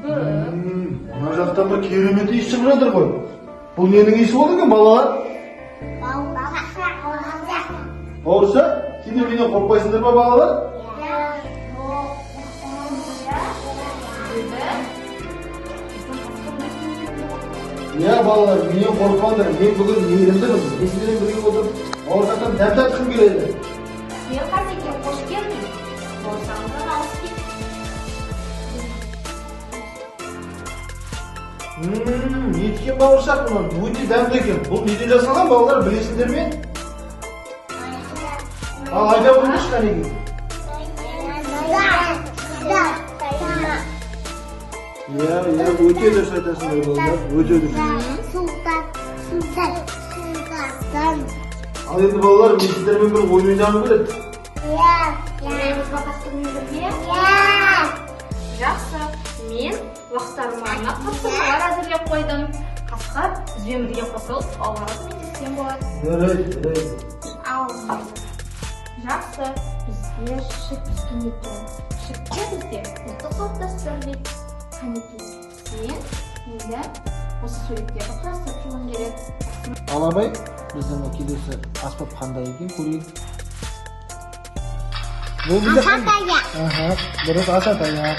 Mına jaktan bir keremет iş çıkıp жатыр koy. Bul nening işi boldu eкен balalar? Olsa, şimdi beni korkpaysındır mı balalar? Ya balalar, meni korkmanglar. Men bugun yerimdimін. Esingizden birге oturup, ortadan dam-dam chiqib keladi. Sen Qazeke qo'sh kelding. Bo'lsangda olib ket. Yetken bağırsak bunlar. Bu ne demde ekan. Bu neden jasalan balalar bilesizler mi? Al ayda bulmuş kaneki. Ya öte ders aytasınlar balalar. Öte ders. Al endi balalar men sizlerмен bir oyun oynagım keledi. O'ynaymiz baqasini birga. Жақсы. Men vaqtlarimni anglab topshiriqlar hozirlab qo'ydim. Qasqab, bizbilan birga qo'shilib, ovoz aytishgan bo'ladi. Evet. Al. Жақсы. Bizga ship tushgan ekan. Shipga bizga o'ta qoplastirdik. Qaniki. Sen menga o'sha suratga qarab turgan kerak. Алабай, біздің келесі аспап қандай екен көрейік. Дұрыс асатаяқ.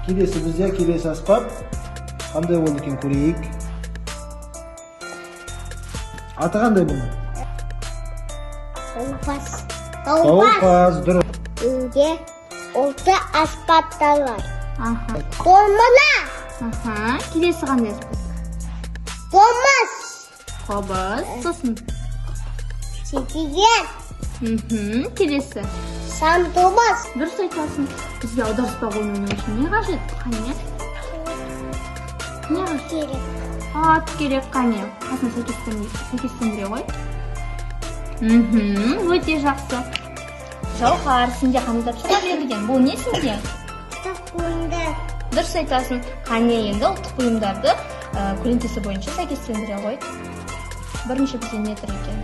Келесі бізде келесі аспап қандай болды екен көрейік. Аты қандай бұның? Тауқаз. Дұрыс. Үйде olta аспаптар бар. Домана. Келесі қандай аспап? Домас. Қобыз. Сосын. Сетеген. Келесі. Сандомас. Дұрыс айтасың. Бізге аударыспақ ойнау үшін не қажет? Қане? Не Керек. ат керек қане? Қасына сәйкестендіре ғой. Өте жақсы. Жауһар, сенде қандай тапсырма берілген? Бұл не сенде? Тақуындар. Дұрыс айтасың. Қане енді ұлттық бұйымдарды көлеңкесі бойынша сәйкестендіре ғой. Бірінші бізде не тұр екен?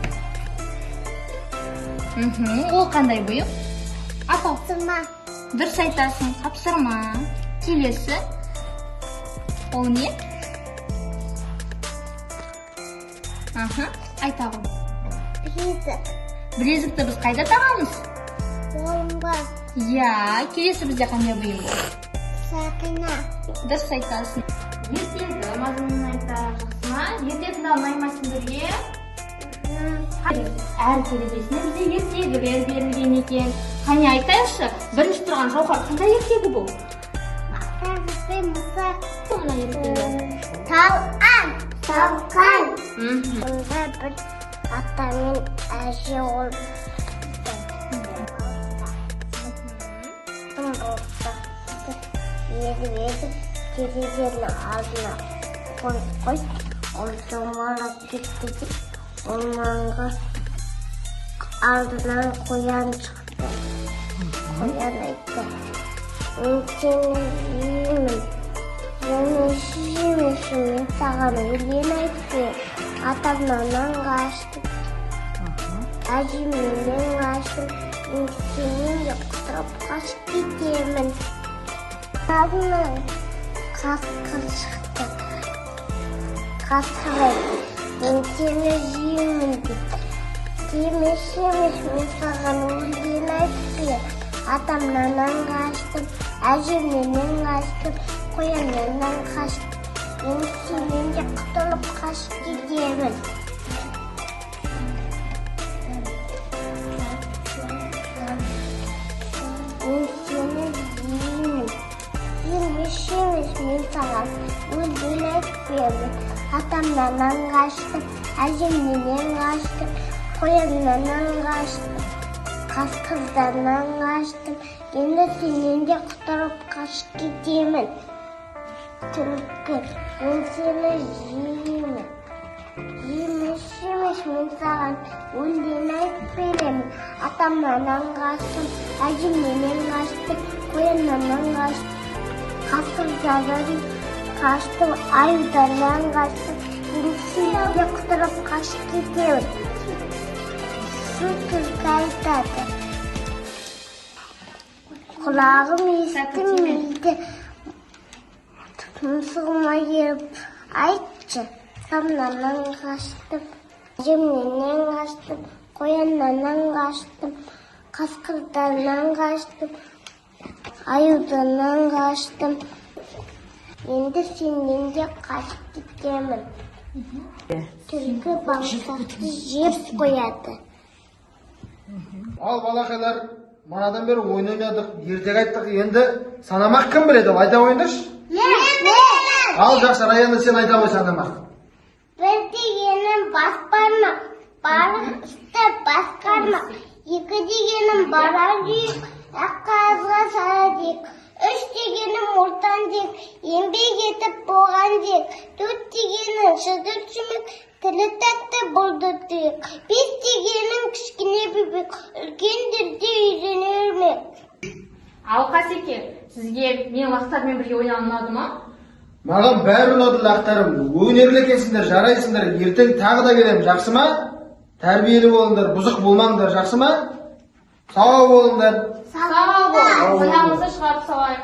Ол қандай бұйым? Апа. Тапсырма. Дұрыс айтасың. Тапсырма. Келесі. Ол не? Айта ғой. Білезік. Білезікті біз қайда тағамыз? Қолымға. Я, келесі бізде қандай бұйым бар? Сақина. Дұрыс айтасың. Ертегі мазмұнын айта. Жақсы ма? Ертегіні ұнаймы сендерге? Әр терезесіне бізде ертегілер берілген екен. Қане айтайықшы, бірінші тұрған Жауһар қандай ертегі бұл? Тағысы мысық. Мына ертегі. Талқан. Талқан. Бұнда бір ата мен әже ол. Еді терезенің алдына қой. Ол домалап кетті деп, орманға алдынан қоян шықты. Қоян айтты. Мен сені жеймін. Мен саған өлген айтты. Атамнан қаштым. Әжемнен қаштым. Мен сенен де құтырып қашып кетемін. Алдынан қасқыр шықты. Қасқыр айтты. Мен сені жеймін деп. Емеш, мен саған өлген айтты. Атамнан қаштым. Әжемнен қаштым. Қояннан қаштым. Мен сенен де құтылып қашып кетемін. Мен сені жеймін. Емеш, мен саған өлген айтпаймын. Атамнан қаштым. Әжемнен қаштым. Қояннан қаштым. Қасқырдан қаштым. Енді сенен де құтылып қашып кетемін. Түлкі, мен сені жеймін. Емеш, мен саған өлген айтпаймын. Атамнан қаштым. Әжемнен қаштым. Қояннан қаштым. Қасқырдан қаштым. Аюдан қаштым. Енді сенен де құтылып қашып кетемін. Şu Türk айтады. Kulağım естімейді. Тұмсығыма еріп айтшы. Самнаннан қаштым, жемнен қаштым, қояннан қаштым, қасқырдан қаштым, аюдан қаштым. Енді сенен де қашып кетемін. Түлкі бауырсақты жеп қояды. Ал балақайлар, манадан бері ойнадық, ертек айттық, енді санамақ кім біледі? Айта ойындаршы. Ал жақсы, Раяна сен айта ғой санамақ. Bir degенім бас бармақ, бары істі басқармақ. Екі дегенім бара жүйік, ақ қағазға сара дек. Үш дегенім ортан дек, еңбек етіп болған дек. Төрт дегенім шыдыр жүмек, тілі тәтті болды дек. Бес дегенім кішкене бебек, үлкендерде үйрене өрмек. Ал Қасеке, сізге мен лақтармен бірге ойнаған ұнады ма? Маған бәрі ұнады лақтарым. Өнерлі екенсіңдер, жарайсыңдар. Ертең тағы да келем, жақсы ма? Тәрбиелі болыңдар, бұзық болмаңдар, жақсы ма? Сау болыңдар. Сау бол. Аяғымызды шығарып салайық.